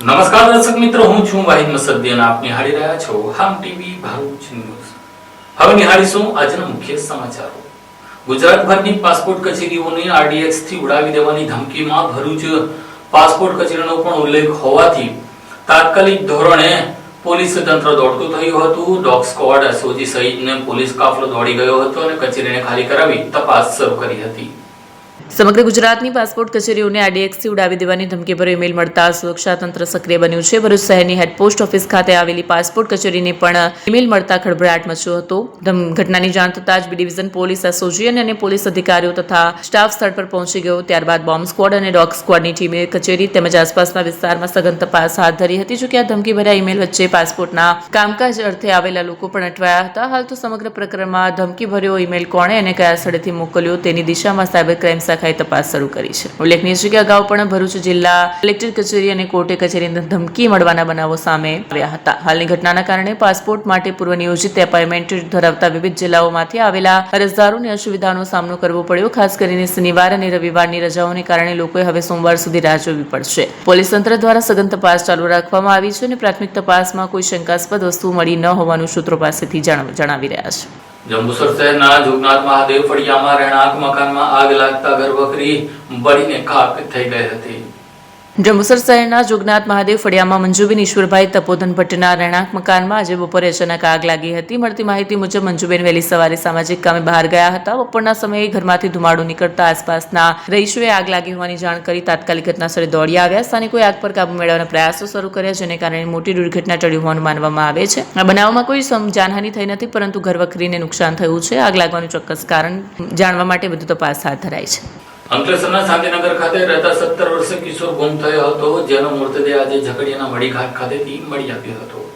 નમસ્કાર દર્શક મિત્રો, હું છું વાહિદ મસદ્દી અને આપ નિહાળી રહ્યા છો હામ ટીવી ભરૂચ ન્યૂઝ। હવે નિહાળીશું આજના મુખ્ય સમાચારો। ગુજરાતભરની પાસપોર્ટ કચેરીઓને આરડીએક્સ થી ઉડાવી દેવાની ધમકીમાં ભરૂચ પાસપોર્ટ કચેરીનો પણ ઉલ્લેખ હોવાથી તાત્કાલિક ધોરણે પોલીસ તંત્ર દોડતું થયું હતું। ડોગ સ્ક્વોડ, એસઓજી સહિતનો પોલીસ કાફલો દોડી ગયો હતો અને કચેરીને ખાલી કરાવી તપાસ શરૂ કરી હતી। સમગ્ર ગુજરાતની પાસપોર્ટ કચેરીઓને આરડીએક્સથી ઉડાવી દેવાની ધમકીભર્યો ઈમેલ મળતા સુરક્ષા તંત્ર સક્રિય બન્યું છે। ભરૂચ શહેરની હેડ પોસ્ટ ઓફિસ ખાતે આવેલી પાસપોર્ટ કચેરીને પણ ઈમેલ મળતા ખળભળાટ મચ્યો હતો। ઘટનાની જાણ થતાં જ બી ડિવિઝન પોલીસ, એસઓજી અને અન્ય પોલીસ અધિકારીઓ તથા સ્ટાફ સ્થળ પર પહોંચી ગયો। ત્યારબાદ બોમ્બ સ્ક્વોડ અને ડોગ સ્ક્વોડની ટીમે કચેરી તેમજ આસપાસના વિસ્તારમાં સઘન તપાસ હાથ ધરી હતી। જોકે આ ધમકીભર્યા ઈમેલ વચ્ચે પાસપોર્ટના કામકાજ અર્થે આવેલા લોકો પણ અટવાયા હતા। હાલ તો સમગ્ર પ્રકરણમાં ધમકીભર્યો ઈમેલ કોણે અને કયા સ્થળેથી મોકલ્યો તેની દિશામાં સાયબર ક્રાઇમ શાખાએ તપાસ શરૂ કરી છે। ઉલ્લેખનીય છે કે અગાઉ પણ ભરૂચ જિલ્લા કલેક્ટર કચેરી અને કોર્ટે કચેરીને ધમકી મળવાના બનાવો સામે આવ્યા હતા। હાલની ઘટનાના કારણે પાસપોર્ટ માટે પૂર્વ નિયોજિત એપોઇન્ટમેન્ટ ધરાવતા વિવિધ જિલ્લાઓમાંથી આવેલા અરજદારોને અસુવિધાનો સામનો કરવો પડ્યો। ખાસ કરીને શનિવાર અને રવિવારની રજાઓને કારણે લોકોએ હવે સોમવાર સુધી રાહ જોવી પડશે। પોલીસ તંત્ર દ્વારા સઘન તપાસ ચાલુ રાખવામાં આવી છે અને પ્રાથમિક તપાસમાં કોઈ શંકાસ્પદ વસ્તુ મળી ન હોવાનું સૂત્રો પાસેથી જણાવી રહ્યા છે। જંબુસર શહેરના જોગનાથ મહાદેવ ફળિયામાં રહેણાંક મકાનમાં આગ લાગતા ઘરવખરી બળીને ખાક થઈ ગઈ હતી। જંબુસર શહેરના જોગનાથ મહાદેવ ફળિયામાં મંજુબેન ઈશ્વરભાઈ તપોધન ભટ્ટના રહેણાંક મકાનમાં આજે બપોરે અચાનક આગ લાગી હતી। મળતી માહિતી મુજબ મંજુબેન વહેલી સવારે સામાજિક કામે બહાર ગયા હતા। બપોરના સમયે ઘરમાંથી ધુમાડો નીકળતા આસપાસના રહીશોએ આગ લાગી હોવાની જાણ કરી તાત્કાલિક ઘટનાસ્થળે દોડી આવ્યા। સ્થાનિકોએ આગ પર કાબુ મેળવવાના પ્રયાસો શરૂ કર્યા, જેને કારણે મોટી દુર્ઘટના ટળી હોવાનું માનવામાં આવે છે। આ બનાવમાં કોઈ જાનહાનિ થઈ નથી, પરંતુ ઘરવખરીને નુકસાન થયું છે। આગ લાગવાનું ચોક્કસ કારણ જાણવા માટે વધુ તપાસ હાથ ધરાઈ છે। અંકલેશ્વરના શાંતિનગર ખાતે રહેતા 17 વર્ષીય કિશોર ગુમ થયો હતો, જેનો મૃતદેહ આજે ઝઘડિયાના મડીઘાટ ખાતેથી મળી આવ્યો હતો।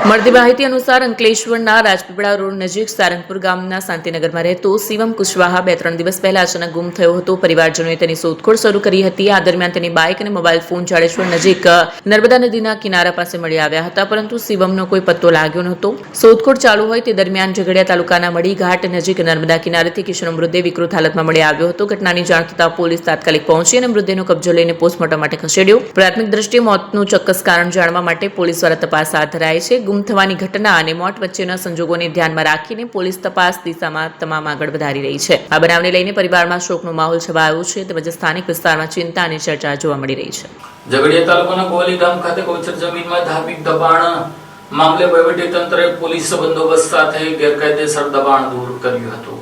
મળતી માહિતી અનુસાર અંકલેશ્વરના રાજપીપળા રોડ નજીક સારંગપુર ગામના શાંતિનગરમાં રહેતો શિવમ કુશવાહા 2-3 દિવસ પહેલા અચાનક ગુમ થયો હતો। પરિવારજનોએ તેની શોધખોળ શરૂ કરી હતી। આ દરમિયાન તેની બાઇક અને મોબાઈલ ફોન જાડેશ્વર નજીક નર્મદા નદીના કિનારા પાસે મળી આવ્યા હતા, પરંતુ શિવમનો કોઈ પત્તો લાગ્યો નહોતો। શોધખોળ ચાલુ હોય તે દરમિયાન ઝઘડિયા તાલુકાના મડીઘાટ નજીક નર્મદા કિનારેથી કિશોરનો મૃતદેહ વિકૃત હાલતમાં મળી આવ્યો હતો। ઘટનાની જાણ થતાં પોલીસ તાત્કાલિક પહોંચી અને મૃતદેહનો કબજો લઈને પોસ્ટમોર્ટમ માટે ખસેડ્યો। પ્રાથમિક દ્રષ્ટિએ મોતનું ચોક્કસ કારણ જાણવા માટે પોલીસ દ્વારા તપાસ હાથ ધરાઈ છે। ગુમ થવાની ઘટના અને મોત વચ્ચેના સંજોગોને ધ્યાનમાં રાખીને પોલીસ તપાસ દિશામાં તમામ આગળ વધારી રહી છે। આ બનાવને લઈને પરિવારમાં શોકનો માહોલ છવાયો છે, તેમજ સ્થાનિક વિસ્તારમાં ચિંતા અને ચર્ચા જોવા મળી રહી છે। ઝઘડિયા તાલુકાના ગોવાલી ગામ ખાતે ગૌચર જમીનમાં ધાર્મિક દબાણ મામલે વહીવટીતંત્રએ પોલીસ બંદોબસ્ત સાથે ગેરકાયદેસર દબાણ દૂર કર્યું હતું।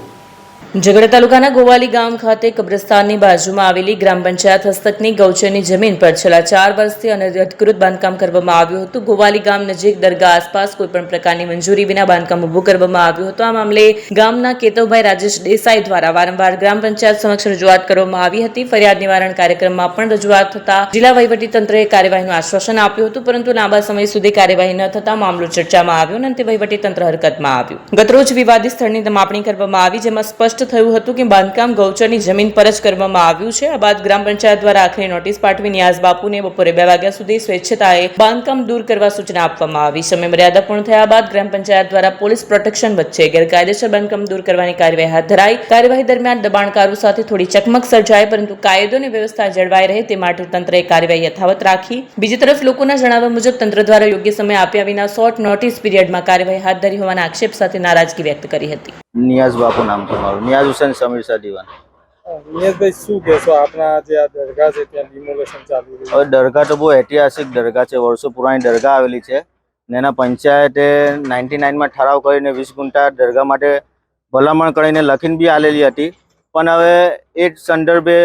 ઝઘડિયા તાલુકાના ગોવાલી ગામ ખાતે કબ્રસ્તાનની બાજુમાં આવેલી ગ્રામ પંચાયત હસ્તકની ગૌચરની જમીન પર છેલ્લા 4 વર્ષથી અનધિકૃત બાંધકામ કરવામાં આવ્યું હતું। ગોવાલી ગામ નજીક દરગાહ આસપાસ કોઈપણ પ્રકારની મંજૂરી વિના બાંધકામ ઊભું કરવામાં આવ્યું હતું। આ મામલે ગામના કેતવભાઈ રાજેશ દેસાઈ દ્વારા વારંવાર ગ્રામ પંચાયત સમક્ષ રજૂઆત કરવામાં આવી હતી। ફરિયાદ નિવારણ કાર્યક્રમમાં પણ રજૂઆત થતા જિલ્લા વહીવટીતંત્રએ કાર્યવાહીનું આશ્વાસન આપ્યું હતું, પરંતુ લાંબા સમય સુધી કાર્યવાહી ન થતા મામલો ચર્ચામાં આવ્યો અને અંતે વહીવટીતંત્ર હરકતમાં આવ્યું। ગતરોજ વિવાદિત સ્થળની માપણી કરવામાં આવી, જેમાં સ્પષ્ટ થયું હતું કે બાંધકામ ગૌચરની જમીન પર જ કરવામાં આવ્યું છે। આ બાદ ગ્રામ પંચાયત દ્વારા આખરી નોટિસ પાઠવી નિયાઝ બાપુને બપોરે 2 વાગ્યા સુધી સ્વેચ્છતાએ બાંધકામ દૂર કરવા સૂચના આપવામાં આવી। સમય મર્યાદા પૂર્ણ થયા બાદ ગ્રામ પંચાયત દ્વારા પોલીસ પ્રોટેક્શન વચ્ચે ગેરકાયદેસર બાંધકામ દૂર કરવાની કાર્યવાહી હાથ ધરાઈ। કાર્યવાહી દરમિયાન દબાણકારો સાથે થોડી ચકમક સર્જાઈ, પરંતુ કાયદો અને વ્યવસ્થા જળવાઈ રહે તે માટે તંત્રએ કાર્યવાહી યથાવત રાખી। બીજી તરફ લોકોના જણાવ્યા મુજબ તંત્ર દ્વારા યોગ્ય સમય આપ્યા વિના શોર્ટ નોટિસ પીરિયડમાં કાર્યવાહી હાથ ધરી હોવાના આક્ષેપ સાથે નારાજગી વ્યક્ત કરી હતી। નિયાઝ બાપુ નામ છે મારું, નિયાઝ હુસેન સમીર શાહ દીવાન। નિયાઝભાઈ, શું કહેશો? આપણા જે આ દરગાહ છે ત્યાં ડિમોલેશન ચાલુ છે? હવે દરગાહ તો બહુ ઐતિહાસિક દરગાહ છે, વર્ષો પુરાણી દરગાહ આવેલી છે ને એના પંચાયતે 99માં ઠરાવ કરીને 20 ગુંઠા દરગાહ માટે ભલામણ કરીને લખીને બી આલેલી હતી, પણ હવે એ સંદર્ભે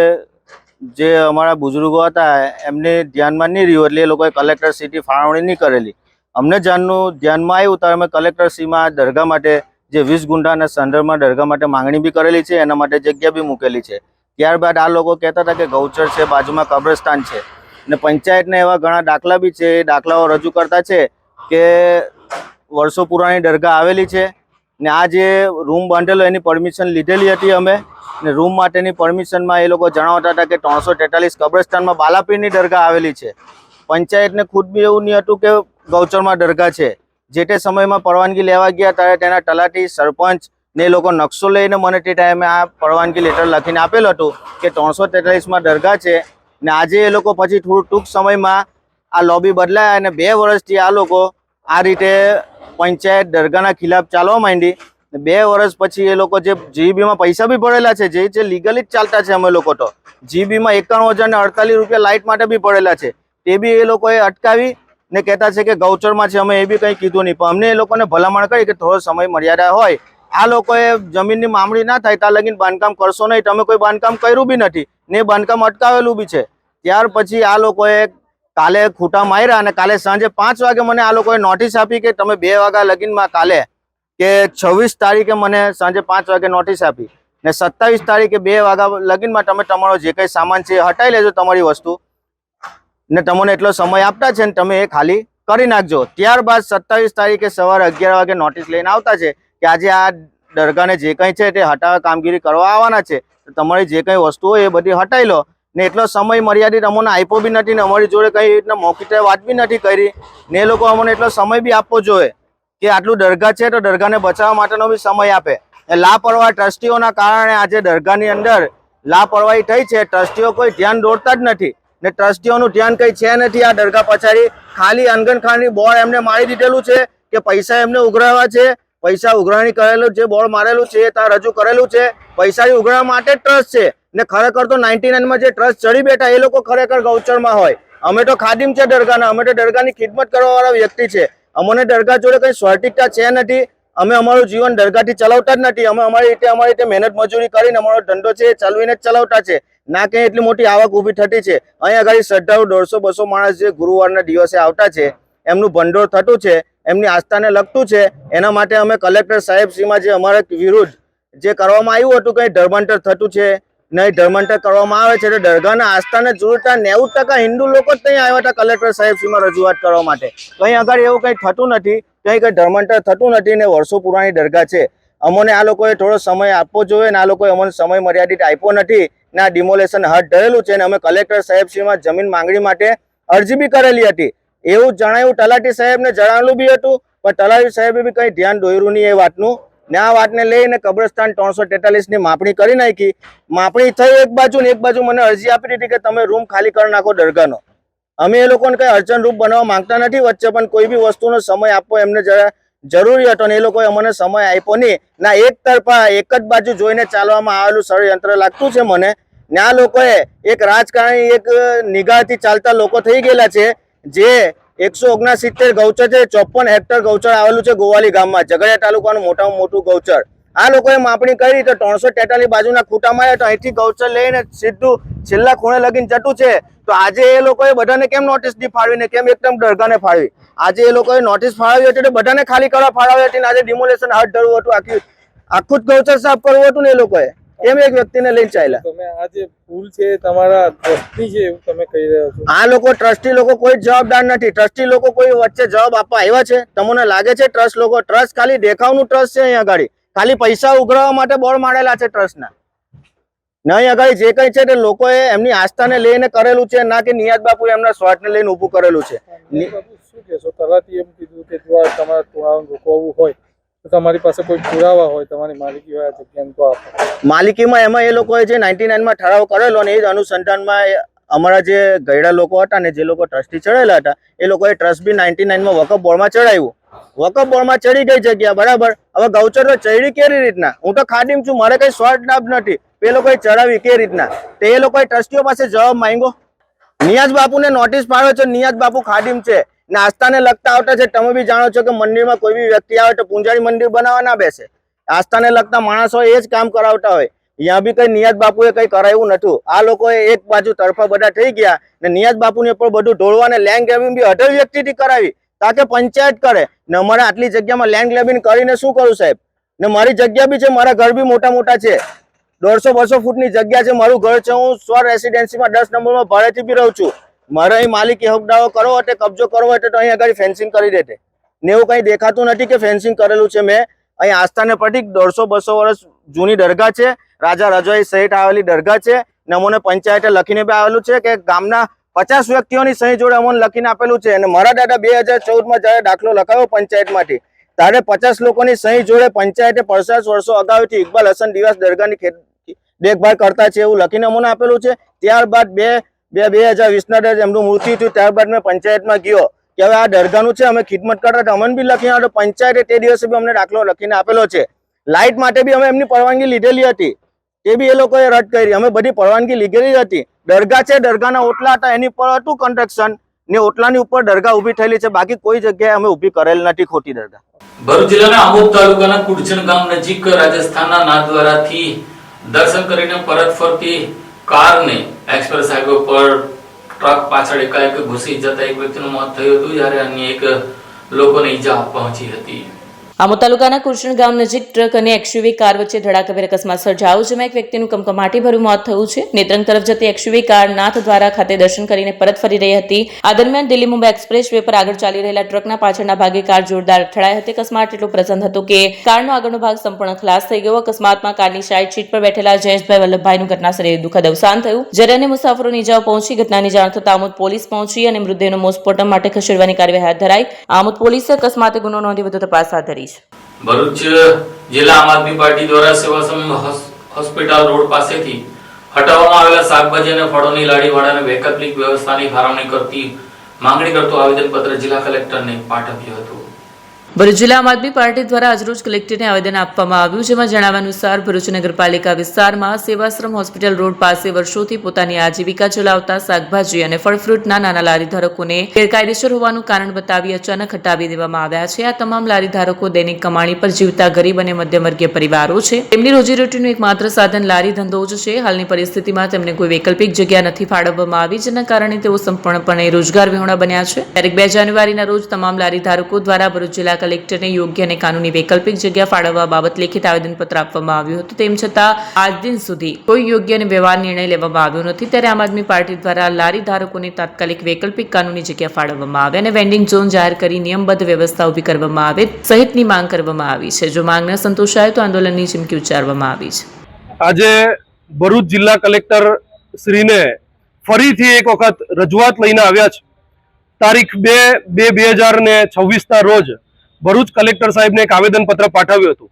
જે અમારા બુઝુર્ગો હતા એમને ધ્યાનમાં નહીં રહ્યું, એટલે એ લોકોએ કલેક્ટરશ્રીથી ફાળવણી નહીં કરેલી। અમને ધ્યાનમાં આવ્યું તો અમે કલેક્ટરશ્રીમાં દરગાહ માટે જે 20 ગુંઠાના સંદર્ભમાં દરગાહ માટે માંગણી બી કરેલી છે, એના માટે જગ્યા બી મૂકેલી છે। ત્યારબાદ આ લોકો કહેતા હતા કે ગૌચર છે, બાજુમાં કબ્રસ્તાન છે ને પંચાયતને એવા ઘણા દાખલા બી છે। એ દાખલાઓ રજૂ કરતા છે કે વર્ષો પુરાણી દરગાહ આવેલી છે ને આ જે રૂમ બાંધેલો એની પરમિશન લીધેલી હતી અમે, ને રૂમ માટેની પરમિશનમાં એ લોકો જણાવતા હતા કે 343 કબ્રસ્તાનમાં બાલાપીરની દરગાહ આવેલી છે। પંચાયતને ખુદ બી એવું નહીં હતું કે ગૌચરમાં દરગાહ છે। જે તે સમયમાં પરવાનગી લેવા ગયા ત્યારે તેના તલાટી, સરપંચ ને એ લોકો નકશો લઈને મને તે ટાઈમે આ પરવાનગી લેટર લખીને આપેલું હતું કે 343માં દરગાહ છે, ને આજે એ લોકો પછી થોડું ટૂંક સમયમાં આ લોબી બદલાયા અને 2 વર્ષથી આ લોકો આ રીતે પંચાયત દરગાહના ખિલાફ ચાલવા માંડી. 2 વર્ષ પછી એ લોકો જે જીબીમાં પૈસા બી ભરેલા છે, જે લીગલી જ ચાલતા છે, અમે લોકો તો જીબીમાં 51,048 રૂપિયા લાઇટ માટે બી ભરેલા છે, તે બી એ લોકોએ અટકાવી ને કહેતા છે કે ગૌચરમાં છે. અમે એ બી કંઈ કીધું નહીં, પણ અમને એ લોકોને ભલામણ કરી કે થોડો સમય મર્યાદા હોય, આ લોકોએ જમીનની માંગણી ના થાય ત્યાં લગીને બાંધકામ કરશો નહીં. તમે કોઈ બાંધકામ કર્યું બી નથી ને બાંધકામ અટકાવેલું બી છે. ત્યાર પછી આ લોકોએ કાલે ખૂટા માર્યા અને કાલે સાંજે 5 વાગે મને આ લોકોએ નોટિસ આપી કે તમે 2 વાગ્યા લગીનમાં કાલે કે 26 તારીખે મને સાંજે 5 વાગે નોટિસ આપી ને 27 તારીખે 2 વાગ્યા લગીનમાં તમે તમારો જે કંઈ સામાન છે હટાવી લેજો, તમારી વસ્તુ, ને તમને એટલો સમય આપતા છે ને તમે એ ખાલી કરી નાખજો. ત્યારબાદ 27 તારીખે સવારે 11 વાગે નોટિસ લઈને આવતા છે કે આજે આ દરગાહને જે કંઈ છે તે હટાવવા કામગીરી કરવા આવવાના છે, તો તમારી જે કંઈ વસ્તુ હોય એ બધી હટાવી લો. ને એટલો સમય મર્યાદિત અમને આપ્યો બી નથી ને અમારી જોડે કઈ રીતના મૌખિક વાત બી નથી કરી ને એ લોકો અમને એટલો સમય બી આપવો જોઈએ કે આટલું દરગાહ છે તો દરગાહને બચાવવા માટેનો બી સમય આપે. લાપરવાહ ટ્રસ્ટીઓના કારણે આજે દરગાહની અંદર લાપરવાહી થઈ છે. ટ્રસ્ટીઓ કોઈ ધ્યાન દોરતા જ નથી ને ટ્રસ્ટીઓનું ધ્યાન કંઈ છે નથી. આ દરગાહ પછાડી ખાલી અનગનખાની બોર્ડ એમને મારી દીધેલું છે કે પૈસા એમને ઉઘરાવવા છે, પૈસા ઉઘરાણી કરેલું જે બોર્ડ મારેલું છે એ ત્યાં રજૂ કરેલું છે. પૈસાની ઉઘરાવવા માટે જ ટ્રસ્ટ છે ને ખરેખર તો 99માં જે ટ્રસ્ટ ચડી બેઠા એ લોકો ખરેખર ગૌચરમાં હોય. અમે તો ખાદિમ છે દરગાહના, અમે તો દરગાહની ખિદમત કરવા વાળા વ્યક્તિ છે. અમને દરગાહ જોડે કઈ સ્વાર્થિકતા છે નથી. અમે અમારું જીવન દરગાહથી ચલાવતા જ નથી. અમે અમારી રીતે મહેનત મજૂરી કરીને અમારો ધંધો છે એ ચલાવીને જ ચલાવતા છે, ના કે એટલી મોટી આવક ઊભી થતી છે. અહીંયા આગળ શ્રદ્ધાળુ 150-200 માણસ જે ગુરુવારના દિવસે આવતા છે, એમનું ભંડોળ થતું છે, એમની આસ્થાને લગતું છે. એના માટે અમે કલેક્ટર સાહેબશ્રીમાં જે અમારા વિરુદ્ધ જે કરવામાં આવ્યું હતું કંઈ ધર્માંતર થતું છે નહીં, ધર્માંતર કરવામાં આવે છે તો દરગાહના આસ્થાને જોડતા 90% હિન્દુ લોકો જ ત્યાં આવ્યા હતા કલેક્ટર સાહેબશ્રીમાં રજૂઆત કરવા માટે. કંઈ આગળ એવું કંઈ થતું નથી, કંઈ ધર્માંતર થતું નથી ને વર્ષો પુરાણી દરગાહ છે. અમને આ લોકોએ થોડો સમય આપવો જોઈએ ને આ લોકોએ અમને સમય મર્યાદિત આપ્યો નથી ને આ ડિમોલેશન હાથ ધરેલું છે ને અમે કલેક્ટર સાહેબશ્રીમાં જમીન માંગણી માટે અરજી બી કરેલી હતી. એવું જણાવ્યું, તલાટી સાહેબને જણાવેલું બી હતું, પણ તલાટી સાહેબે બી કંઈ ધ્યાન દોર્યું નહીં એ વાતનું ને આ વાતને લઈને કબ્રસ્તાન 343ની માપણી કરી નાખી. માપણી થઈ એક બાજુ ને એક બાજુ મને અરજી આપી દીધી કે તમે રૂમ ખાલી કરી નાખો દરગાહનો. અમે એ લોકોને કઈ અડચણરૂપ બનાવવા માંગતા નથી વચ્ચે, પણ કોઈ બી વસ્તુનો સમય આપવો એમને જરા જરૂરી હતો ને એ લોકોએ અમને સમય આપ્યો નહીં. ના એક તરફા એક જ બાજુ જોઈને ચાલવામાં આવેલું ષડયંત્ર લાગતું છે મને. ને આ લોકોએ એક રાજકારણી એક નિગાહથી ચાલતા લોકો થઈ ગયેલા છે. જે 169 ગૌચર છે, 54 હેક્ટર ગૌચર આવેલું છે ગોવાલી ગામમાં, ઝઘડિયા તાલુકાનું મોટામાં મોટું ગૌચર. આ લોકોએ માપણી કરી તો 343 બાજુના ખૂટા માર્યા તો અહીંથી ગૌચર લઈને સીધું છેલ્લા ખૂણે લગીને જતું છે. તો આજે એ લોકોએ બધાને કેમ નોટિસ ની ફાળવી ને કેમ એકદમ દરગાહને ફાળવી? આજે એ લોકોએ નોટિસ ફાળવી હતી તો બધાને ખાલી કરવા ફાળવી હતી ને આજે ડિમોલેશન હાથ ધરવું હતું, આખું જ ગૌચર સાફ કરવું હતું ને એ લોકોએ કેમ એક વ્યક્તિને લઈને ચાલ્યા? તમે આ જે ભૂલ છે તમારા ટ્રસ્ટી છે એવું તમે કહી રહ્યા છો. આ લોકો ટ્રસ્ટી લોકો કોઈ જવાબદાર નથી. ટ્રસ્ટી લોકો કોઈ વચ્ચે જવાબ આપવા આવ્યા છે? તમને લાગે છે ટ્રસ્ટ લોકો? ટ્રસ્ટ ખાલી દેખાવનું ટ્રસ્ટ છે. અહીંયા આગળ ખાલી પૈસા ઉઘરાવવા માટે બોર્ડ મારેલા છે ટ્રસ્ટના. નહીં આગળ જે કઈ છે તે લોકોએ એમની આસ્થાને લઈને કરેલું છે, ના કે નિયાજ બાપુ એમના સ્વાર્થને લઈને ઊભું કરેલું છે. શું કહેશો? તલાટી એમ કીધું કે જો તમારે પુરાવાનું રોકવું હોય તો તમારી પાસે કોઈ પુરાવા હોય, તમારી માલિકી હોય આ જગ્યાને તો આપો. માલિકીમાં એમાં એ લોકોએ જે 99માં ઠરાવ કરેલો ને એ જ અનુસંધાનમાં અમારા જે ગયડા લોકો હતા ને જે લોકો ટ્રસ્ટી ચડેલા હતા એ લોકોએ ટ્રસ્ટ બી 99માં વકફ બોર્ડમાં ચડાવ્યું. વકફ બોર્ડમાં ચડી ગઈ જગ્યા બરાબર. હવે ગૌચર તો ચડી કેવી રીતના? હું તો ખાદિમ છું, મારે કઈ સ્વાર્થ લાભ નથી. એ લોકોએ ચડાવી કેવી રીતના? તે એ લોકોએ ટ્રસ્ટીઓ પાસે જવાબ માંગ્યો. નિયાજ બાપુને નોટિસ પાડ્યો છે. નિયાજ બાપુ ખાદિમ છે ને આસ્થાને લગતા આવતા છે. તમે બી જાણો છો કે મંદિરમાં કોઈ બી વ્યક્તિ આવે તો પૂંજારી મંદિર બનાવવા ના બેસે. આસ્થાને લગતા માણસો એ જ કામ કરાવતા હોય. અહીંયા બી કઈ નિયાજ બાપુએ કઈ કરાવ્યું નતું. આ લોકોએ એક બાજુ તરફા બધા થઈ ગયા ને નિયાજ બાપુને પણ બધું ઢોળવા ને લેન્ડ ગ્રેબિંગ બી 18 વ્યક્તિથી કરાવી તાકે પંચાયત કરે ને અમારે આટલી જગ્યામાં લેન્ડ ગ્રેબિંગ કરીને શું કરું સાહેબ? ને મારી જગ્યા બી છે, મારા ઘર બી મોટા મોટા છે, 150-200 ફૂટની જગ્યા છે. મારું ઘર છે, હું સ્વ રેસિડેન્સીમાં 10 નંબરમાં ભાડેથી બી રહું છું. મારે અહીં માલિકી હક દાવો કરવો હોય, કબજો કરવો હોય તો અહીં આગળ ફેન્સિંગ કરી દેતે ને એવું કંઈ દેખાતું નથી કે ફેન્સિંગ કરેલું છે. મેં અહીં આસ્થાને પ્રતિક 150-200 વર્ષ જૂની દરગાહ છે, રાજા રજોઈ સહિત આવેલી દરગાહ છે ને અમને પંચાયતે લખીને બી આવેલું છે કે ગામના 50 વ્યક્તિઓની સહી જોડે અમને લખીને આપેલું છે. અને મારા દાદા 2014માં જયારે દાખલો લખાવ્યો પંચાયતમાંથી ત્યારે 50 લોકોની સહી જોડે પંચાયતે 50 વર્ષો અગાઉથી ઇકબાલ હસન દિવસ દરગાહની દેખભાળ કરતા છે એવું લખીને અમને આપેલું છે. ત્યારબાદ 2020ના ડર એમનું મૃત્યુ થયું. ત્યારબાદ મેં પંચાયતમાં ગયો કે હવે આ દરગાહનું છે, અમે ખિદમત કરતા હતા, અમને બી લખીને આપો. પંચાયતે તે દિવસે બી અમને દાખલો લખીને આપેલો છે. લાઇટ માટે બી અમે એમની પરવાનગી લીધેલી હતી, તે બી એ લોકોએ રદ કરી. અમે બધી પરવાનગી લીધેલી હતી. દરગાહ છે, દરગાહના ઓટલા હતા, એની પર હતું કન્સ્ટ્રક્શન ને ઓટલાની ઉપર દરગાહ ઊભી થયેલી છે. બાકી કોઈ જગ્યાએ અમે ઊભી કરેલ નથી ખોટી દરગાહ. ભરૂચ જિલ્લાના આમોદ તાલુકાના કુડચણ ગામ નજીક રાજસ્થાનના નાથદ્વારાથી દર્શન કરીને પરત ફરતી કારને એક્સપ્રેસ હાઈવે પર ટ્રક પાછળ એકાએક ઘૂસી જતા એક વ્યક્તિનું મોત થયું હતું, જ્યારે અન્ય એક લોકોને ઈજા પહોંચી હતી. આમોદ તાલુકાના કુરચણ ગામ નજીક ટ્રક અને એક્સયુવી કાર વચ્ચે ધડાકાભેર અકસ્માત સર્જાયો, જેમાં એક વ્યક્તિનું કમકમાટીભર્યું મોત થયું છે. નેત્રંગ તરફ જતી એક્સયુવી કાર નાથદ્વારા ખાતે દર્શન કરીને પરત ફરી રહી હતી. આ દરમિયાન દિલ્હી મુંબઈ એક્સપ્રેસ વે પર આગળ ચાલી રહેલા ટ્રકના પાછળના ભાગે કાર જોરદાર અથડાઈ હતી. અકસ્માત એટલો પ્રચંડ હતો કે કારનો આગળનો ભાગ સંપૂર્ણ ખલાસ થઈ ગયો. અકસ્માતમાં કારની સાઈડ સીટ પર બેઠેલા જયેશભાઈ વલ્લભભાઈનું ઘટનાસ્થળે દુઃખદ અવસાન થયું, જ્યારે અન્ય મુસાફરોની ઈજાઓ પહોંચી. ઘટનાની જાણ થતાં આમોદ પોલીસ પહોંચી અને મૃતદેહનો પોસ્ટમોર્ટમ માટે ખસેડવાની કાર્યવાહી હાથ ધરાઈ. આમોદ પોલીસે અકસ્માતે ગુનો નોંધી વધુ તપાસ હાથ ધરી છે. ભરૂચ જિલ્લા આમ આદમી પાર્ટી દ્વારા સેવાશ્રમ હોસ્પિટલ રોડ પાસેથી હટાવવામાં આવેલા શાકભાજી અને ફળોની લારીવાળાને વૈકલ્પિક વ્યવસ્થાની ફાળવણી કરતી માંગણી કરતું આવેદનપત્ર જિલ્લા કલેક્ટરને પાઠવ્યું હતું. ભરૂચ જિલ્લા આમ આદમી પાર્ટી દ્વારા આજરોજ કલેક્ટરને આવેદન આપવામાં આવ્યું, જેમાં જણાવ્યા અનુસાર ભરૂચ નગરપાલિકા વિસ્તારમાં સેવાશ્રમ હોસ્પિટલ રોડ પાસે વર્ષોથી પોતાની આજીવિકા ચલાવતા શાકભાજી અને ફળ ફ્રૂટના નાના લારીધારકોને ગેરકાયદેસર હોવાનું કારણ બતાવી અચાનક હટાવી દેવામાં આવ્યા છે. આ તમામ લારીધારકો દૈનિક કમાણી પર જીવતા ગરીબ અને મધ્યમવર્ગીય પરિવારો છે. તેમની રોજીરોટીનું એકમાત્ર સાધન લારી ધંધો જ છે. હાલની પરિસ્થિતિમાં તેમને કોઈ વૈકલ્પિક જગ્યા નથી ફાળવવામાં આવી, જેના કારણે તેઓ સંપૂર્ણપણે રોજગાર વિહોણા બન્યા છે. તારીખ 2 જાન્યુઆરીના રોજ તમામ લારીધારકો દ્વારા ભરૂચ જિલ્લા કલેક્ટરને યોગ્ય અને કાનૂની વૈકલ્પિક જગ્યા ફાળવવા બાબત લેખિત આવેદનપત્ર આપવામાં આવ્યું હતું. તેમ છતાં આજ દિન સુધી કોઈ યોગ્ય અને વ્યવહાર નિર્ણય લેવામાં આવ્યો નથી. ત્યારે આમ આદમી પાર્ટી દ્વારા લારી ધારકોને તાત્કાલિક વૈકલ્પિક કાનૂની જગ્યા ફાળવવામાં આવે અને વેન્ડિંગ ઝોન જાહેર કરી નિયમબદ્ધ વ્યવસ્થા ઊભી કરવામાં આવે સહિતની માંગ કરવામાં આવી છે. જો માંગ ન સંતોષાય તો આંદોલનની ચીમકી ઉચ્ચારવામાં આવી છે. આજે ભરૂચ જિલ્લા કલેક્ટર શ્રીને ફરીથી એક વખત રજૂઆત લઈને આવ્યા છે. તારીખ 2/2/2026ના રોજ ભરૂચ કલેક્ટર સાહેબને એક આવેદનપત્ર પાઠવ્યું હતું.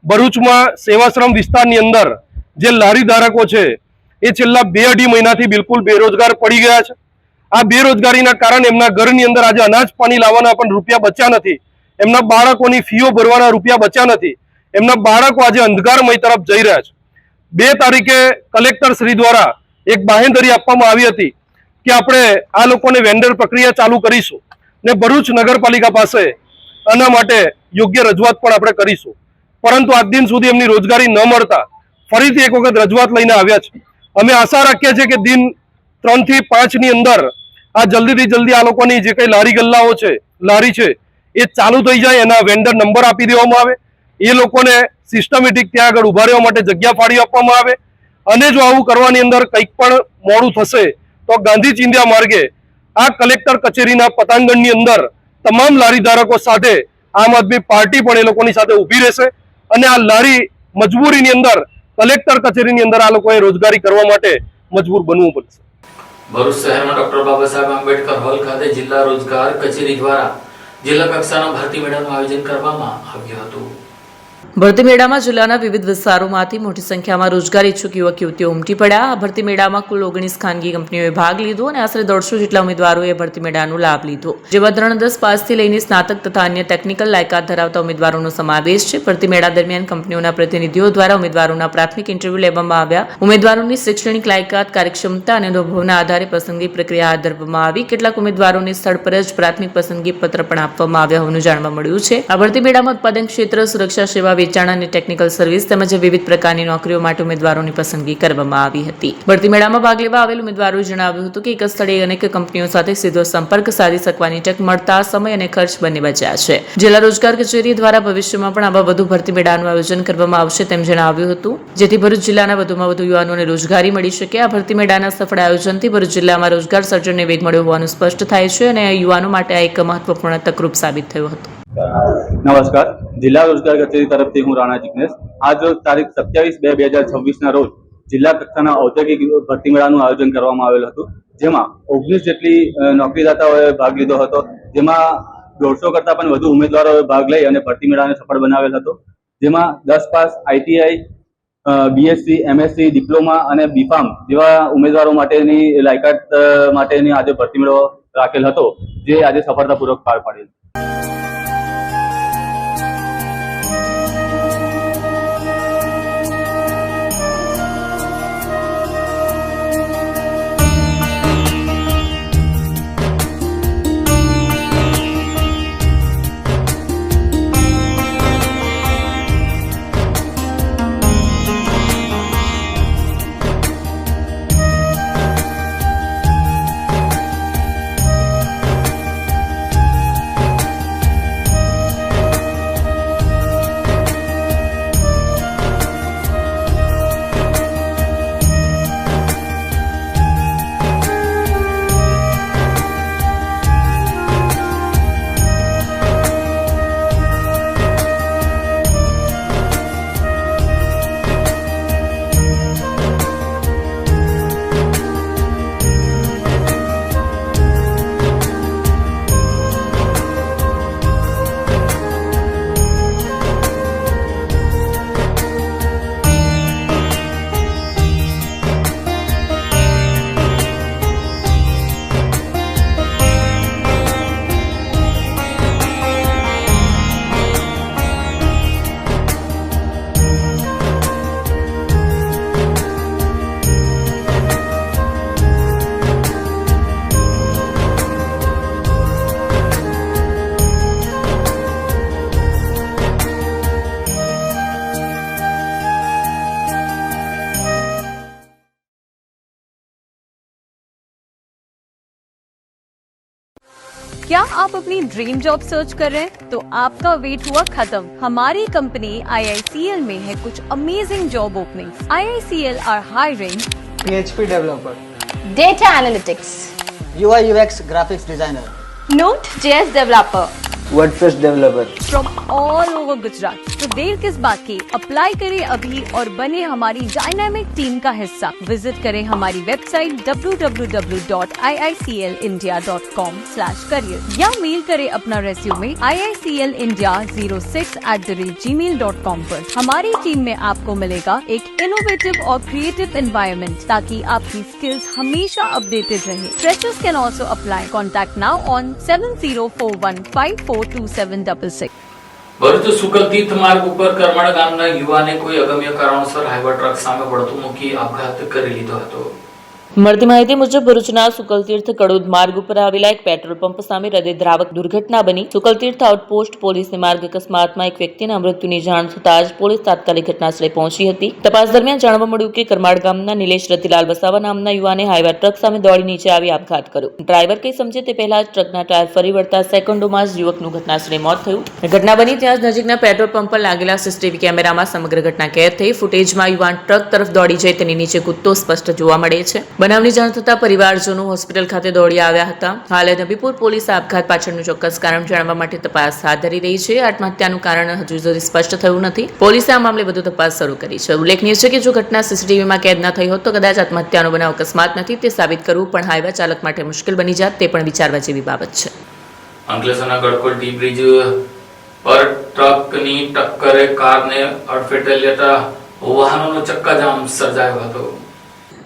ભરૂચમાં સેવાશ્રમ વિસ્તારની અંદર જે લારી ધારકો છે એ છેલ્લા 2-2.5 મહિનાથી બિલકુલ બેરોજગાર પડી ગયા છે. આ બેરોજગારીના કારણે એમના ઘરની અંદર આજે અનાજ પાણી લાવવાના પણ રૂપિયા બચ્યા નથી. એમના બાળકોની ફીઓ ભરવાના રૂપિયા બચ્યા નથી. એમના બાળકો આજે અંધકારમય તરફ જઈ રહ્યા છે. 2 તારીખે કલેક્ટર શ્રી દ્વારા એક બાહેંધરી આપવામાં આવી હતી કે આપણે આ લોકોને વેન્ડર પ્રક્રિયા ચાલુ કરીશું ને ભરૂચ નગરપાલિકા પાસે આના માટે યોગ્ય રજૂઆત પણ આપણે કરીશું. પરંતુ આજ દિન સુધી એમની રોજગારી ન મળતા ફરીથી એક વખત રજૂઆત લઈને આવ્યા છે. અમે આશા રાખીએ છીએ કે દિન 3 થી 5 ની અંદર આ જલ્દીથી જલ્દી આ લોકોની જે કઈ લારી ગલ્લાઓ છે, લારી છે એ ચાલુ થઈ જાય, એના વેન્ડર નંબર આપી દેવામાં આવે, એ લોકોને સિસ્ટમેટિક ત્યાં આગળ ઉભા રહેવા માટે જગ્યા ફાળી આપવામાં આવે. અને જો આવું કરવાની અંદર કંઈક પણ મોડું થશે તો ગાંધી ચિંધ્યા માર્ગે આ કલેક્ટર કચેરીના પતાંગણની અંદર તમામ લારી ધારકો સાથે આમ આદમી પાર્ટી પણ એ લોકોની સાથે ઊભી રહેશે અને આ લારી મજબૂરીની અંદર કલેક્ટર કચેરીની અંદર આ લોકોએ રોજગારી કરવા માટે મજબૂર બનવું પડશે. ભરૂચ શહેરમાં ડોક્ટર બાબા સાહેબ આંબેડકર હોલ ખાતે જિલ્લા રોજગાર કચેરી દ્વારા જિલ્લા કક્ષાના ભરતી મેળાનું આયોજન કરવામાં આવ્યું હતું. ભરતી મેળામાં જિલ્લાના વિવિધ વિસ્તારોમાંથી મોટી સંખ્યામાં રોજગાર ઇચ્છુક યુવક યુવતીઓ ઉમટી પડ્યા. આ ભરતી મેળામાં કુલ 19 ખાનગી કંપનીઓએ ભાગ લીધો અને આશરે 150 જેટલા ઉમેદવારોએ ભરતી મેળાનો લાભ લીધો, જેમાં ધોરણ 10 પાસથી લઈને સ્નાતક તથા અન્ય ટેકનિકલ લાયકાત ધરાવતા ઉમેદવારોનો સમાવેશ છે. ભરતી મેળા દરમિયાન કંપનીઓના પ્રતિનિધિઓ દ્વારા ઉમેદવારોના પ્રાથમિક ઇન્ટરવ્યુ લેવામાં આવ્યા. ઉમેદવારોની શૈક્ષણિક લાયકાત, કાર્યક્ષમતા અને અનુભવના આધારે પસંદગી પ્રક્રિયા હાથ ધરવામાં આવી. કેટલાક ઉમેદવારોને સ્થળ પર જ પ્રાથમિક પસંદગી પત્ર પણ આપવામાં આવ્યા હોવાનું જાણવા મળ્યું છે. આ ભરતી મેળામાં ઉત્પાદન ક્ષેત્ર, સુરક્ષા સેવા, વેચાણ અને ટેકનિકલ સર્વિસ તેમજ વિવિધ પ્રકારની નોકરીઓ માટે ઉમેદવારોની પસંદગી કરવામાં આવી હતી. ભરતી મેળામાં ભાગ લેવા આવેલ ઉમેદવારોએ જણાવ્યું હતું કે એક સ્થળે અનેક કંપનીઓ સાથે સીધો સંપર્ક સાધી શકવાની તક મળતા સમય અને ખર્ચ બંને બચ્યા છે. જિલ્લા રોજગાર કચેરી દ્વારા ભવિષ્યમાં પણ આવા વધુ ભરતી મેળાનું આયોજન કરવામાં આવશે તેમ જણાવ્યું હતું, જેથી ભરૂચ જિલ્લાના વધુમાં વધુ યુવાનોને રોજગારી મળી શકે. આ ભરતી મેળાના સફળ આયોજનથી ભરૂચ જિલ્લામાં રોજગાર સર્જનને વેગ મળ્યો હોવાનું સ્પષ્ટ થાય છે અને યુવાનો માટે આ એક મહત્વપૂર્ણ તકરૂપ સાબિત થયું હતું. નમસ્કાર, જિલ્લા રોજગાર કચેરી તરફથી હું રાણા જિગ્નેશ. આજ તારીખ 27/2/2026ના રોજ જિલ્લા કક્ષાના ઔદ્યોગિક ભરતી મેળાનું આયોજન કરવામાં આવેલું હતું, જેમાં 19 જેટલી નોકરીદાતાઓએ ભાગ લીધો હતો, જેમાં 150 કરતાં પણ વધુ ઉમેદવારોએ ભાગ લઈ અને ભરતી મેળાને સફળ બનાવેલ હતો. જેમાં 10 pass ITI BSc, MSc, diploma અને બીફાર્મ જેવા ઉમેદવારો માટેની લાયકાત માટેની આજે ભરતી મેળો રાખેલ હતો, જે આજે સફળતાપૂર્વક પાર પાડેલ. क्या आप अपनी ड्रीम जॉब सर्च कर रहे हैं? तो आपका वेट हुआ खत्म. हमारी कंपनी IICL में है कुछ amazing job openings. IICL are hiring PHP developer, data analytics, UI UX graphics designer, Node.js developer WordPress developer. From all over Gujarat. तो देर किस बात की, अप्लाई करें अभी और बने हमारी डायनामिक टीम का हिस्सा. विजिट करें हमारी वेबसाइट www.iiclindia.com/career या मेल करें अपना रेज्यूमे iiclindia06@gmail.com पर. हमारी टीम में आपको मिलेगा एक इनोवेटिव और क्रिएटिव एनवायरनमेंट ताकि आपकी स्किल्स हमेशा अपडेटेड रहे. Freshers can also apply. Contact now on 7041542766. Bharuch Shuklatirth માર્ગ ઉપર કરમણ ગામના યુવાને કોઈ અગમ્ય કારણોસર હાઈવે ટ્રક સામે પડતું મૂકી આપઘાત કરી લીધો હતો. મળતી માહિતી મુજબ ભરૂચના સુકલતીર્થ કડોદ માર્ગ ઉપર આવેલા એક પેટ્રોલ પંપ સામે હૃદયદ્રાવક દુર્ઘટના બની. સુકલતીર્થ આઉટપોસ્ટ પોલીસને માર્ગ અકસ્માતમાં એક વ્યક્તિના મૃત્યુની જાણ થતાં જ પોલીસ તાત્કાલિક ઘટનાસ્થળે પહોંચી હતી. તપાસ દરમિયાન જાણવા મળ્યું કે કરમાળ ગામના નિલેશ રતિલાલ વસાવા નામના યુવાને હાઈવે ટ્રક સામે દોડી નીચે આવી આપઘાત કર્યો. ડ્રાઈવર કંઈ સમજે તે પહેલા જ ટ્રકના ટાયર ફરી વળતા સેકન્ડોમાં જ યુવકનું ઘટનાસ્થળે મોત થયું. ઘટના બની ત્યાં જ નજીકના પેટ્રોલ પંપ પર લાગેલા સીસીટીવી કેમેરામાં સમગ્ર ઘટના કેદ થઈ. ફૂટેજમાં યુવાન ટ્રક તરફ દોડી જાય તેની નીચે કૂદતો સ્પષ્ટ જોવા મળે છે. બનાવની જાણ થતાં પરિવારજનો હોસ્પિટલ ખાતે દોડી આવ્યા હતા. હાલ નબીપુર પોલીસે આપઘાત પાછળનું ચોક્કસ કારણ જાણવા માટે તપાસ હાથ ધરી રહી છે. આત્મહત્યાનું કારણ હજુ સુધી સ્પષ્ટ થયું નથી. પોલીસે આ મામલે વધુ તપાસ શરૂ કરી છે. ઉલ્લેખનીય છે કે જો ઘટના સીસીટીવીમાં કેદ ન થઈ હોત તો કદાચ આત્મહત્યાનો બનાવ અકસ્માત નથી તે સાબિત કરવું પણ હાઈવે ચાલક માટે મુશ્કેલ બની જાત તે પણ વિચારવા જેવી બાબત છે. અંકલેશ્વરના ગડકોટ ટી બ્રિજ પર ટ્રકની ટક્કરે કારને અડફેટે લેતા વાહનોનો ચક્કાજામ સર્જાયો હતો.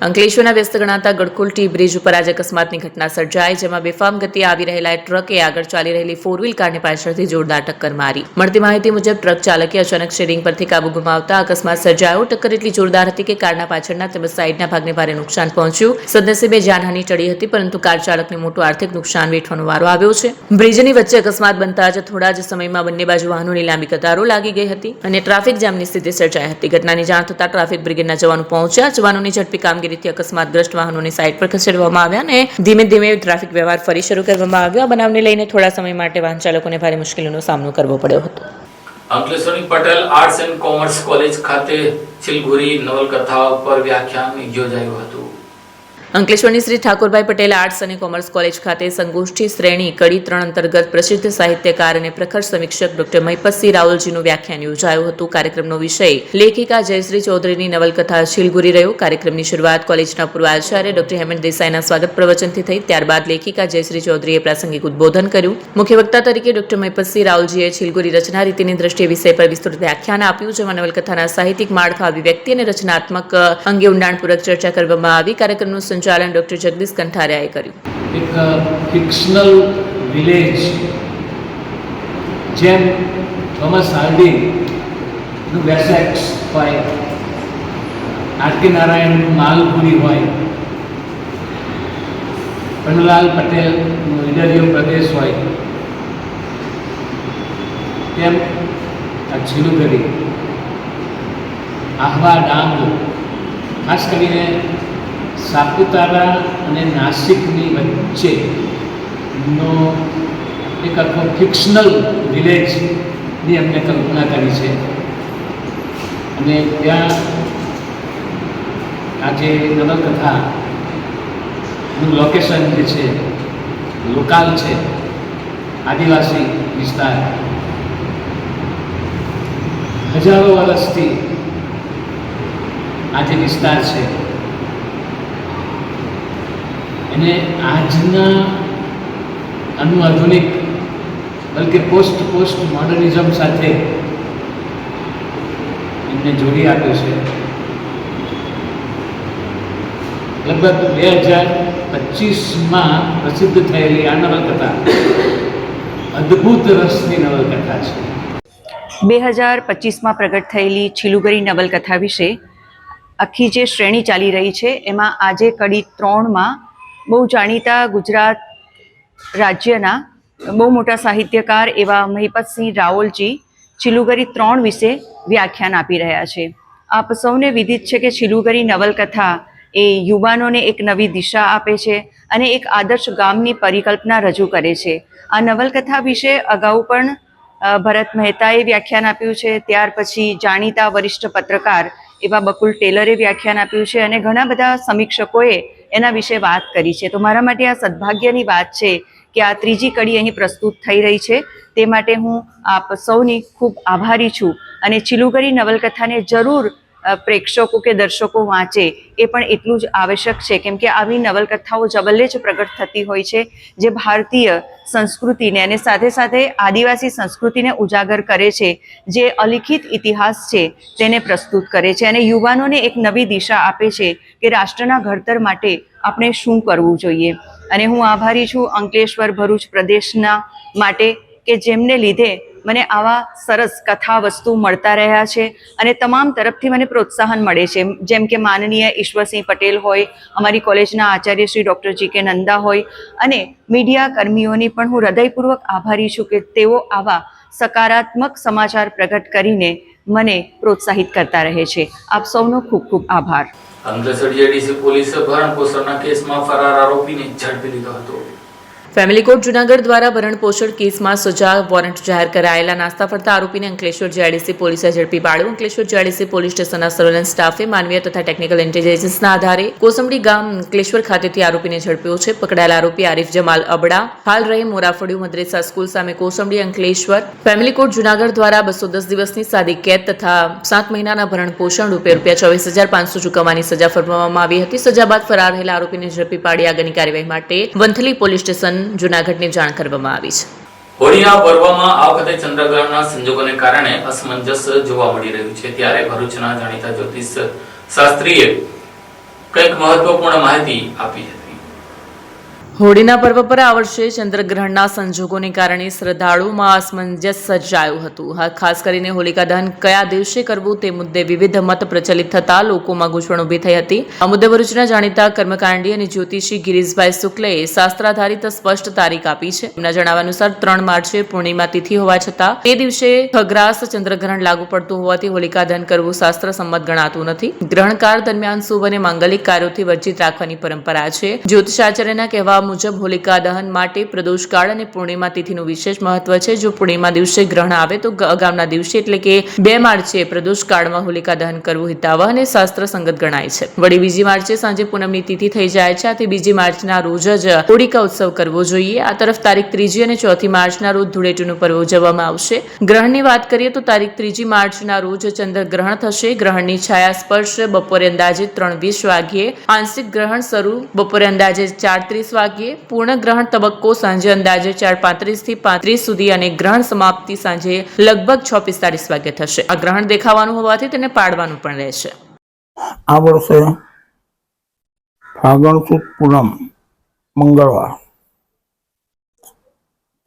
અંકલેશ્વરના વ્યસ્ત ગણાતા ગડખોલ ટી બ્રિજ ઉપર આજે અકસ્માતની ઘટના સર્જાઈ, જેમાં બેફામ ગતિએ આવી રહેલા ટ્રકે આગળ ચાલી રહેલી 4 વ્હીલ કારને પાછળથી જોરદાર ટક્કર મારી. મળતી માહિતી મુજબ ટ્રક ચાલકે અચાનક સ્ટીયરિંગ પરથી કાબુ ગુમાવતા અકસ્માત સર્જાયો. ટક્કર એટલી જોરદાર હતી કે કારના પાછળના તેમજ સાઈડના ભાગને ભારે નુકસાન પહોંચ્યું. સદનસીબે જાનહાની ટળી હતી, પરંતુ કાર ચાલકને મોટું આર્થિક નુકસાન વેઠવાનો વારો આવ્યો છે. બ્રિજની વચ્ચે અકસ્માત બનતા જ થોડા જ સમયમાં બંને બાજુ વાહનોની લાંબી કતારો લાગી ગઈ હતી અને ટ્રાફિક જામની સ્થિતિ સર્જાઈ હતી. ઘટનાની જાણ થતાં ટ્રાફિક બ્રિગેડના જવાનો પહોંચ્યા. જવાનોની ઝડપી કામગીરીથી અકસ્માતગ્રસ્ત વાહનોને સાઈડ પર ખસેડવામાં આવ્યા અને ધીમે ધીમે ટ્રાફિક વ્યવહાર ફરી શરૂ કરવામાં આવ્યો. આ બનાવને લઈને થોડા સમય માટે વાહન ચાલકોને ભારે મુશ્કેલીનો સામનો કરવો પડ્યો હતો. અંકલેશ્વરની Patel arts and commerce college ખાતે છિલગુરી નવલકથા ઉપર વ્યાખ્યાન યોજાયું હતું. અંકલેશ્વરની શ્રી ઠાકોરભાઈ પટેલ આર્ટ્સ અને કોમર્સ કોલેજ ખાતે સંગોષ્ઠી શ્રેણી કડી 3 અંતર્ગત પ્રસિદ્ધ સાહિત્યકાર અને પ્રખર સમીક્ષક ડોક્ટર મહિપતસિંહ રાવલજીનું વ્યાખ્યાન યોજાયું હતું. કાર્યક્રમનો વિષય લેખિકા જયશ્રી ચૌધરીની નવલકથા છીલગુરી રહ્યો. કાર્યક્રમની શરૂઆત કોલેજના પૂર્વ આચાર્ય ડોક્ટર હેમંત દેસાઈના સ્વાગત પ્રવચનથી થઈ. ત્યારબાદ લેખિકા જયશ્રી ચૌધરીએ પ્રાસંગિક ઉદ્બોધન કર્યું. મુખ્ય વક્તા તરીકે ડોક્ટર મહિપતસિંહ રાવલજીએ છીલગુરી રચના રીતિની દ્રષ્ટિએ વિષય પર વિસ્તૃત વ્યાખ્યાન આપ્યું, જેમાં નવલકથાના સાહિત્યિક માળખા, અભિવ્યક્તિ અને રચનાત્મક અંગે ઊંડાણપૂર્વક ચર્ચા કરવામાં આવી. કાર્યક્રમનું સંચાલન ડોક્ટર જગદીશ કંઠારિયાએ કર્યું. એક ફિક્શનલ વિલેજ જેમ થોમસ હાર્ડીનું વેસેક્સ હોય, આરકે નારાયણનું માલપુરી હોય, પન્નાલાલ પટેલનું ઈડરિયો પ્રદેશ હોય, તેમ આ છીલુગરી, આહવા ડાંગ, ખાસ કરીને સાપુતારા અને નાસિકની વચ્ચેનો એક આખો ફિક્શનલ વિલેજની અમને કલ્પના કરી છે. અને ત્યાં આ જે નવલકથાનું લોકેશન જે છે, લોકાલ છે, આદિવાસી વિસ્તાર, હજારો વર્ષથી આ જે વિસ્તાર છે એને આજના આધુનિક બલકે પોસ્ટ મોડર્નિઝમ સાથે એમને જોડી આપ્યું છે. લગભગ 2025માં પ્રસિદ્ધ થયેલી આ નવલકથા અદ્ભુત રસની નવલકથા છે. 2025માં પ્રગટ થયેલી છીલુગરી નવલકથા વિશે આખી જે શ્રેણી ચાલી રહી છે એમાં આજે કડી 3માં બહુ જાણીતા ગુજરાત રાજ્યના બહુ મોટા સાહિત્યકાર એવા મહિપતસિંહ રાવલજી છીલુગરી 3 વિશે વ્યાખ્યાન આપી રહ્યા છે. આપ સૌને વિદિત છે કે છીલુગરી નવલકથા એ યુવાનોને એક નવી દિશા આપે છે અને એક આદર્શ ગામની પરિકલ્પના રજૂ કરે છે. આ નવલકથા વિશે અગાઉ પણ ભરત મહેતાએ વ્યાખ્યાન આપ્યું છે, ત્યાર પછી જાણીતા વરિષ્ઠ પત્રકાર એવા બકુલ ટેલરે વ્યાખ્યાન આપ્યું છે અને ઘણા બધા સમીક્ષકોએ એના વિશે વાત કરી છે. તો મારા માટે આ સદભાગ્યની વાત છે કે આ ત્રીજી કડી અહીં પ્રસ્તુત થઈ રહી છે. તે માટે હું આપ સૌની ખૂબ આભારી છું અને છીલુગરી નવલકથાને જરૂર પ્રેક્ષકો કે દર્શકો વાંચે એ પણ એટલું જ આવશ્યક છે, કેમ કે આવી નવલકથાઓ જબલ્લે જ પ્રગટ થતી હોય છે જે ભારતીય સંસ્કૃતિને અને સાથે સાથે આદિવાસી સંસ્કૃતિને ઉજાગર કરે છે, જે અલિખિત ઇતિહાસ છે તેને પ્રસ્તુત કરે છે અને યુવાનોને એક નવી દિશા આપે છે કે રાષ્ટ્રના ઘડતર માટે આપણે શું કરવું જોઈએ. અને હું આભારી છું અંકલેશ્વર ભરૂચ પ્રદેશના માટે કે જેમને લીધે મને આવા સરસ કથા વસ્તુ મળતા રહ્યા છે અને તમામ તરફથી મને પ્રોત્સાહન મળે છે. જેમ કે માનનીય ઈશ્વરસિંહ પટેલ હોય, અમારી કોલેજના આચાર્ય શ્રી ડૉક્ટર જી કે નંદા હોય અને મીડિયા કર્મીઓની પણ હું હૃદયપૂર્વક આભારી છું કે તેઓ આવા સકારાત્મક સમાચાર પ્રગટ કરીને મને પ્રોત્સાહિત કરતા રહે છે. આપ સૌનો ખૂબ ખૂબ આભાર. અંકલેશ્વર જેડીસી પોલીસે ભરણપોષણના કેસમાં ફરાર આરોપીને ઝડપી લીધો હતો. ફેમિલી કોર્ટ જૂનાગઢ દ્વારા ભરણપોષણ કેસમાં સજા વોરંટ જાહેર કરાયેલા નાસ્તા ફરતા આરોપીને અંકલેશ્વર જેડીસી પોલીસે ઝડપી પાડ્યો. અંકલેશ્વર જેડીસી પોલીસ સ્ટેશનના સર્વેલન્સ સ્ટાફે માનવીય તથા ટેકનિકલ ઇન્ટેલિજન્સના આધારે કોસંબડી ગામ અંકલેશ્વર ખાતેથી આરોપીને ઝડપ્યો છે. પકડાયેલા આરોપી આરિફ જમાલ અબડા હાલ રહે મોરાફળિયું મદ્રેસા સ્કૂલ સામે કોસંબડી અંકલેશ્વર. ફેમિલી કોર્ટ જૂનાગઢ દ્વારા 210 દિવસની સાદી કેદ તથા 7 મહિનાના ભરણપોષણ રૂપે ₹24,500 ચૂકવવાની સજા ફરમાવવામાં આવી હતી. સજા બાદ ફરાર રહેલા આરોપીને ઝડપી પાડી આગળની કાર્યવાહી માટે વંથલી પોલીસ સ્ટેશન જૂનાગઢને જાણ કરવામાં આવી છે. હોળીના પર્વમાં આ વખતે ચંદ્રગ્રહણના સંજોગોને કારણે અસમંજસ જોવા મળી રહ્યું છે. ત્યારે ભરૂચના જાણીતા જ્યોતિષ શાસ્ત્રીએ કંઈક મહત્વપૂર્ણ માહિતી આપી હતી. હોળીના પર્વ પર આ વર્ષે ચંદ્રગ્રહણના સંજોગોને કારણે શ્રદ્ધાળુઓમાં અસમંજસ સર્જાયું હતું. ખાસ કરીને હોલિકા દહન કયા દિવસે કરવું તે મુદ્દે વિવિધ મત પ્રચલિત થતા લોકોમાં ગૂંચવણ ઊભી થઈ હતી. આ મુદ્દે ભરૂચના જાણીતા કર્મકાંડી અને જ્યોતિષી ગિરીશભાઈ શુક્લએ શાસ્ત્રાધારિત સ્પષ્ટ તારીખ આપી છે. તેમના જણાવ્યા અનુસાર 3 માર્ચે પૂર્ણિમા તિથિ હોવા છતાં તે દિવસે ખગ્રાસ ચંદ્રગ્રહણ લાગુ પડતું હોવાથી હોલિકા દહન કરવું શાસ્ત્ર સંમત ગણાતું નથી. ગ્રહણકાળ દરમિયાન શુભ અને માંગલિક કાર્યોથી વર્જિત રાખવાની પરંપરા છે. જ્યોતિષાચાર્યના કહેવા મુજબ હોલિકા દહન માટે પ્રદોષકાળ અને પૂર્ણિમા તિથિનું વિશેષ મહત્વ છે. જો પૂર્ણિમા દિવસે ગ્રહણ આવે તો અગાઉના દિવસે એટલે કે 2 માર્ચે પ્રદોષકાળમાં હોલિકા દહન કરવું હિતાવહ અને શાસ્ત્ર સંગત ગણાય છે. વળી બીજી માર્ચે સાંજે પૂનમની તિથિ થઈ જાય છે. આથી બીજી માર્ચના રોજ જ હોળિકા ઉત્સવ કરવો જોઈએ. આ તરફ તારીખ 3 અને 4 માર્ચના રોજ ધૂળેટીનું પર્વ ઉજવવામાં આવશે. ગ્રહણની વાત કરીએ તો તારીખ 3 માર્ચના રોજ ચંદ્રગ્રહણ થશે. ગ્રહણની છાયા સ્પર્શ બપોરે અંદાજે 3:20 વાગ્યે, આંશિક ગ્રહણ શરૂ બપોરે અંદાજે 4:30 વાગ્યે, પૂર્ણ ગ્રહણ તબક્કો સાંજે અંદાજે 4:35 થી 35 સુધી અને ગ્રહણ સમાપ્તિ સાંજે લગભગ 6:45 વાગ્યે થશે. આ ગ્રહણ દેખાવાનું હોવાથી તેને પાડવાનું પણ રહેશે. આ વર્ષે ફાગણ સુદ પૂનમ મંગળવાર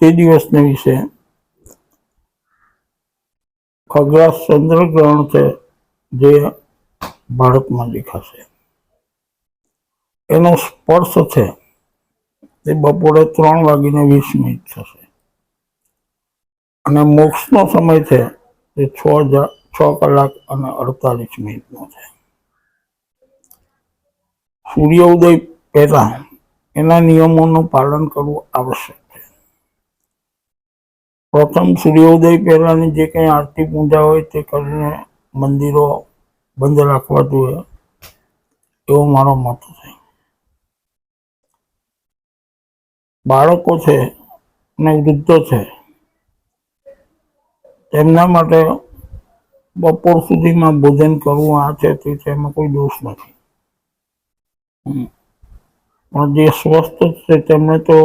તે દિવસને વિશે ખગ્રાસ ચંદ્રગ્રહણ છે જે ભારતમાં દેખાશે. એનો સ્પર્શ છે તે બપોરે 3:20 થશે અને મોક્ષનો સમય છે તે 6:48 છે. સૂર્ય ઉદય પહેલા એના નિયમોનું પાલન કરવું આવશ્યક છે. પ્રથમ સૂર્યોદય પહેલાની જે કંઈ આરતી પૂજા હોય તે કરીને મંદિરો બંધ રાખવા જોઈએ એવો મારો મત છે. બાળકો છે અને વૃદ્ધો છે તેમના માટે બપોર સુધીમાં ભોજન કરવું આ છે તે એમાં કોઈ દોષ નથી. પણ જે સ્વસ્થ છે તેમણે તો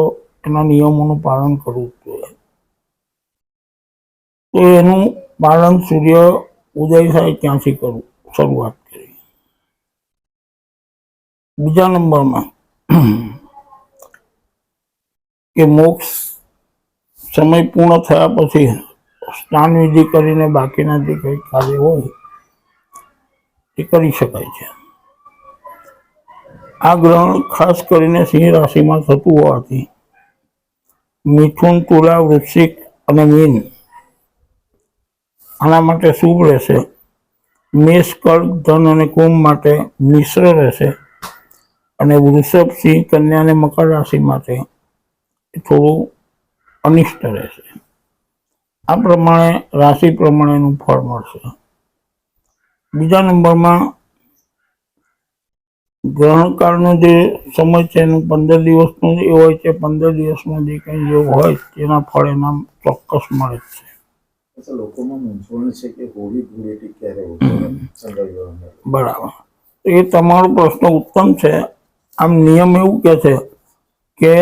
એના નિયમોનું પાલન કરવું જોઈએ. તો એનું પાલન સૂર્ય ઉદય થાય ત્યાંથી કરવું શરૂઆત કરી. બીજા નંબરમાં કે મોક્ષ સમય પૂર્ણ થયા પછી સ્નાન વિધિ કરીને બાકીના જે કંઈ કાર્ય હોય એ કરી શકાય છે. આ ગ્રહણ ખાસ કરીને સિંહ રાશિમાં થતું હોવાથી મિથુન, તુલા, વૃશ્ચિક અને મીન આના માટે શુભ રહેશે. મેષ, કર્ક, ધન અને કુંભ માટે મિશ્ર રહેશે અને વૃષભ, સિંહ, કન્યા અને મકર રાશિ માટે થોડું અનિષ્ટ રહેશે. આ પ્રમાણે રાશિ પ્રમાણેનું ફળ મળશે. બીજા નંબરમાં ગ્રહણકાળનો જે સમય છે એનું 15 દિવસનું એ હોય છે. 15 દિવસમાં જે કંઈ જે હોય તેના ફળ એના ચોક્કસ મળે જ છે. લોકોમાં મૂંઝવણ છે કે હોળી ધૂળેટી ક્યારે બરાબર, એ તમારો પ્રશ્ન ઉત્તમ છે. આમ નિયમ એવું કહે છે કે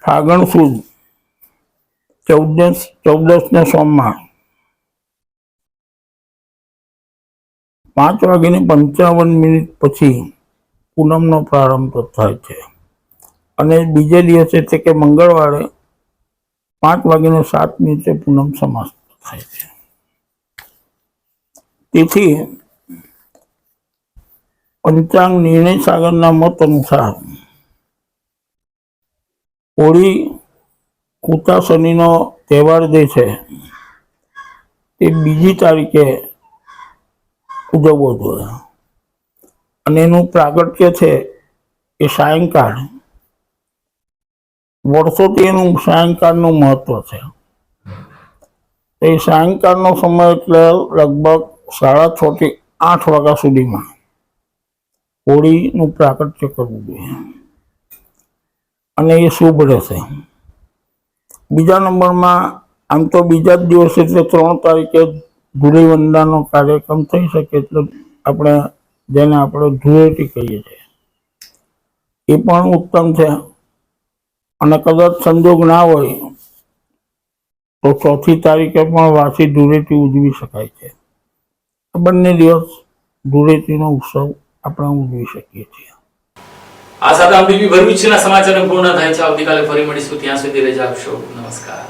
ફાગણ સુદ 14 સોમવાર 5:55 પછી પૂનમનો પ્રારંભ થાય છે અને બીજે દિવસે એટલે કે મંગળવારે 5:07 પૂનમ સમાપ્ત થાય છે. તેથી પંચાંગ નિર્ણય સાગરના મત અનુસાર હોળી કુતા શનિનો તહેવાર જે છે તે 2 તારીખે ઉજવવો જોઈએ અને એનું પ્રાગટ્ય છે એ સાયંકાળ. વર્ષોથી એનું સાયંકાળનું મહત્વ છે. એ સાયંકાળનો સમય એટલે લગભગ 6:30 થી 8 વાગ્યા સુધીમાં હોળીનું પ્રાગટ્ય કરવું જોઈએ અને એ શુભ રહેશે. બીજા નંબરમાં આમ તો બીજા જ દિવસે એટલે 3 તારીખે ધૂળીવંદનનો કાર્યક્રમ થઈ શકે એટલે જેને આપણે ધૂળેટી કહીએ છીએ એ પણ ઉત્તમ છે. અને કદાચ સંજોગ ના હોય તો 4 તારીખે પણ વાસી ધૂળેટી ઉજવી શકાય છે. બંને દિવસ ધૂળેટીનો ઉત્સવ આપણે ઉજવી શકીએ છીએ. આ સાથે આમ ટીવી ભરૂચના સમાચાર પૂર્ણ થાય છે. આવતીકાલે ફરી મળીશું. ત્યાં સુધી રજા આપશો. નમસ્કાર.